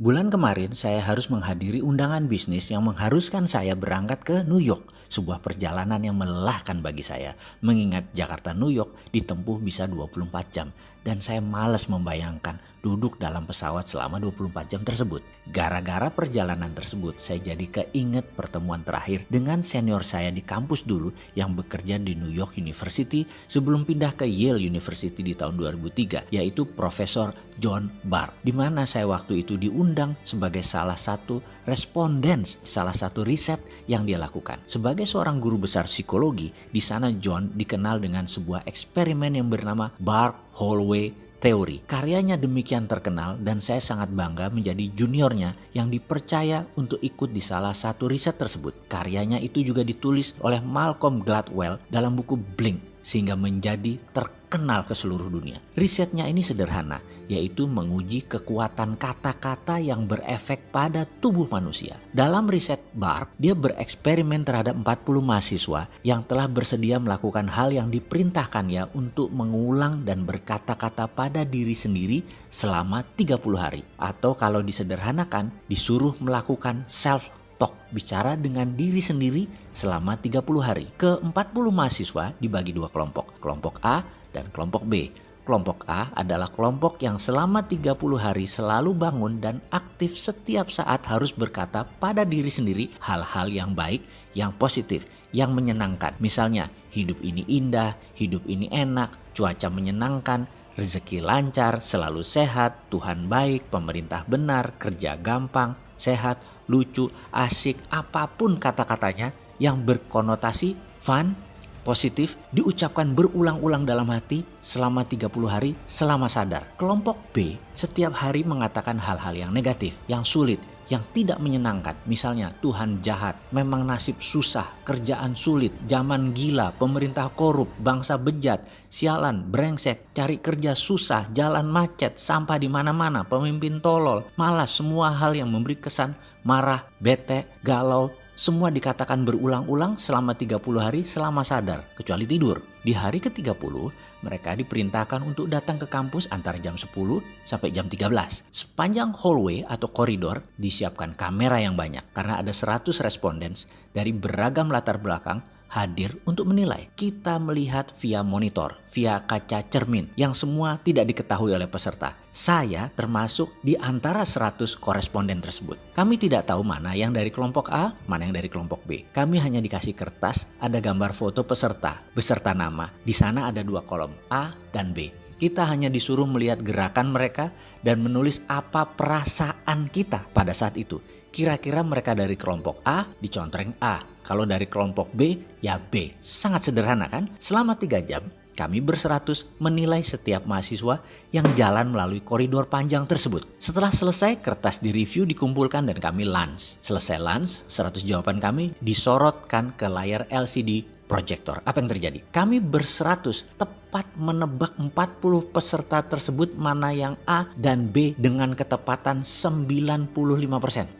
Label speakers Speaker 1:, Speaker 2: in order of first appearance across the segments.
Speaker 1: Bulan kemarin saya harus menghadiri undangan bisnis yang mengharuskan saya berangkat ke New York. Sebuah perjalanan yang melelahkan bagi saya. Mengingat Jakarta New York ditempuh bisa 24 jam. Dan saya malas membayangkan duduk dalam pesawat selama 24 jam tersebut. Gara-gara perjalanan tersebut saya jadi keinget pertemuan terakhir dengan senior saya di kampus dulu yang bekerja di New York University sebelum pindah ke Yale University di tahun 2003, yaitu Profesor John Barr. Di mana saya waktu itu diundang sebagai salah satu respondents, salah satu riset yang dia lakukan. Sebagai seorang guru besar psikologi, di sana John dikenal dengan sebuah eksperimen yang bernama Barr-Holloway Theory. Karyanya demikian terkenal dan saya sangat bangga menjadi juniornya yang dipercaya untuk ikut di salah satu riset tersebut. Karyanya itu juga ditulis oleh Malcolm Gladwell dalam buku Blink sehingga menjadi terkenal ke seluruh dunia. Risetnya ini sederhana, yaitu menguji kekuatan kata-kata yang berefek pada tubuh manusia. Dalam riset Barr, dia bereksperimen terhadap 40 mahasiswa yang telah bersedia melakukan hal yang diperintahkannya untuk mengulang dan berkata-kata pada diri sendiri selama 30 hari. Atau kalau disederhanakan, disuruh melakukan self bicara dengan diri sendiri selama 30 hari. Ke-40 mahasiswa dibagi dua kelompok, kelompok A dan kelompok B. Kelompok A adalah kelompok yang selama 30 hari selalu bangun dan aktif setiap saat harus berkata pada diri sendiri hal-hal yang baik, yang positif, yang menyenangkan. Misalnya, hidup ini indah, hidup ini enak, cuaca menyenangkan, rezeki lancar, selalu sehat, Tuhan baik, pemerintah benar, kerja gampang, sehat, lucu, asik, apapun kata-katanya yang berkonotasi fun, positif, diucapkan berulang-ulang dalam hati selama 30 hari selama sadar. Kelompok B setiap hari mengatakan hal-hal yang negatif, yang sulit, yang tidak menyenangkan. Misalnya, Tuhan jahat, memang nasib susah, kerjaan sulit, zaman gila, pemerintah korup, bangsa bejat, sialan, brengsek, cari kerja susah, jalan macet, sampah di mana-mana, pemimpin tolol, malas, semua hal yang memberi kesan marah, bete, galau, semua dikatakan berulang-ulang selama 30 hari selama sadar, kecuali tidur. Di hari ke-30, mereka diperintahkan untuk datang ke kampus antara jam 10 sampai jam 13. Sepanjang hallway atau koridor disiapkan kamera yang banyak karena ada 100 respondents dari beragam latar belakang hadir untuk menilai. Kita melihat via monitor, via kaca cermin yang semua tidak diketahui oleh peserta. Saya termasuk di antara 100 koresponden tersebut. Kami tidak tahu mana yang dari kelompok A, mana yang dari kelompok B. Kami hanya dikasih kertas, ada gambar foto peserta, beserta nama. Di sana ada dua kolom, A dan B. Kita hanya disuruh melihat gerakan mereka dan menulis apa perasaan kita pada saat itu. Kira-kira mereka dari kelompok A dicontreng A. Kalau dari kelompok B, ya B. Sangat sederhana kan? Selama 3 jam, kami berseratus menilai setiap mahasiswa yang jalan melalui koridor panjang tersebut. Setelah selesai, kertas direview dikumpulkan dan kami lunch. Selesai lunch, 100 jawaban kami disorotkan ke layar LCD proyektor. Apa yang terjadi? Kami berseratus tepat menebak 40 peserta tersebut mana yang A dan B dengan ketepatan 95%.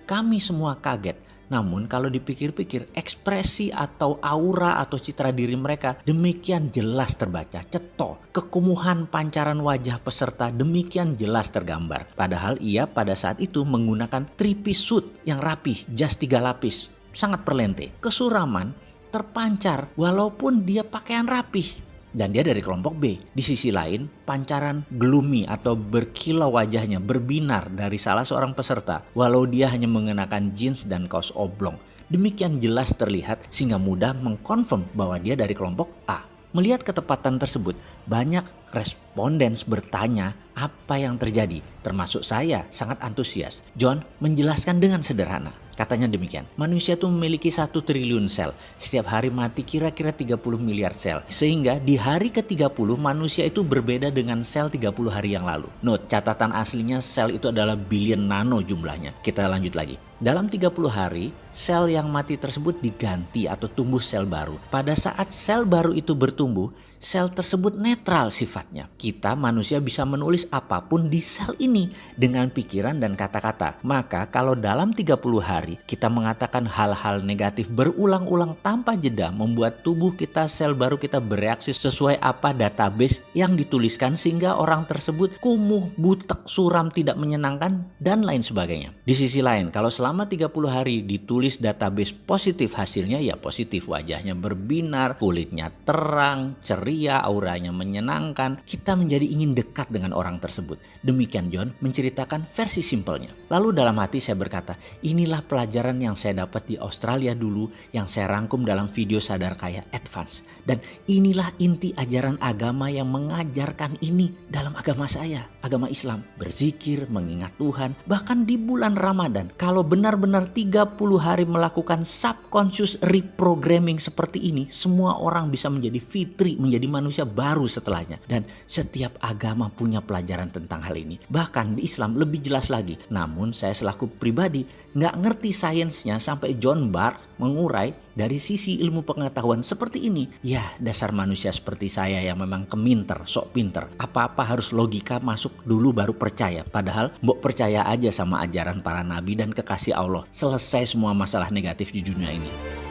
Speaker 1: Kami semua kaget. Namun kalau dipikir-pikir, ekspresi atau aura atau citra diri mereka demikian jelas terbaca, cetok. Kekumuhan pancaran wajah peserta demikian jelas tergambar. Padahal ia pada saat itu menggunakan 3-piece suit yang rapih, jas 3 lapis, sangat perlente. Kesuraman terpancar walaupun dia pakaian rapih. Dan dia dari kelompok B. Di sisi lain, pancaran gloomy atau berkilau wajahnya berbinar dari salah seorang peserta walau dia hanya mengenakan jeans dan kaos oblong. Demikian jelas terlihat sehingga mudah mengkonfirm bahwa dia dari kelompok A. Melihat ketepatan tersebut, banyak respondens bertanya apa yang terjadi. Termasuk saya sangat antusias. John menjelaskan dengan sederhana. Katanya demikian, manusia itu memiliki 1 triliun sel. Setiap hari mati kira-kira 30 miliar sel. Sehingga di hari ke-30 manusia itu berbeda dengan sel 30 hari yang lalu. Note, catatan aslinya sel itu adalah billion nano jumlahnya. Kita lanjut lagi. Dalam 30 hari, sel yang mati tersebut diganti atau tumbuh sel baru. Pada saat sel baru itu bertumbuh, sel tersebut netral sifatnya. Kita manusia bisa menulis apapun di sel ini dengan pikiran dan kata-kata. Maka kalau dalam 30 hari hari kita mengatakan hal-hal negatif berulang-ulang tanpa jeda, membuat tubuh kita, sel baru kita bereaksi sesuai apa database yang dituliskan, sehingga orang tersebut kumuh, butek, suram, tidak menyenangkan, dan lain sebagainya. Di sisi lain, kalau selama 30 hari ditulis database positif, hasilnya ya positif, wajahnya berbinar, kulitnya terang, ceria, auranya menyenangkan, kita menjadi ingin dekat dengan orang tersebut. Demikian John menceritakan versi simpelnya. Lalu dalam hati saya berkata, inilah pelajaran yang saya dapat di Australia dulu, yang saya rangkum dalam video Sadar Kaya Advance. Dan inilah inti ajaran agama yang mengajarkan ini dalam agama saya, agama Islam. Berzikir, mengingat Tuhan, bahkan di bulan Ramadan. Kalau benar-benar 30 hari melakukan subconscious reprogramming seperti ini, semua orang bisa menjadi fitri, menjadi manusia baru setelahnya. Dan setiap agama punya pelajaran tentang hal ini. Bahkan di Islam lebih jelas lagi. Namun saya selaku pribadi nggak ngerti sainsnya sampai John Barth mengurai dari sisi ilmu pengetahuan seperti ini. Ya, dasar manusia seperti saya yang memang keminter, sok pinter. Apa-apa harus logika masuk dulu baru percaya. Padahal mbok percaya aja sama ajaran para nabi dan kekasih Allah. Selesai semua masalah negatif di dunia ini.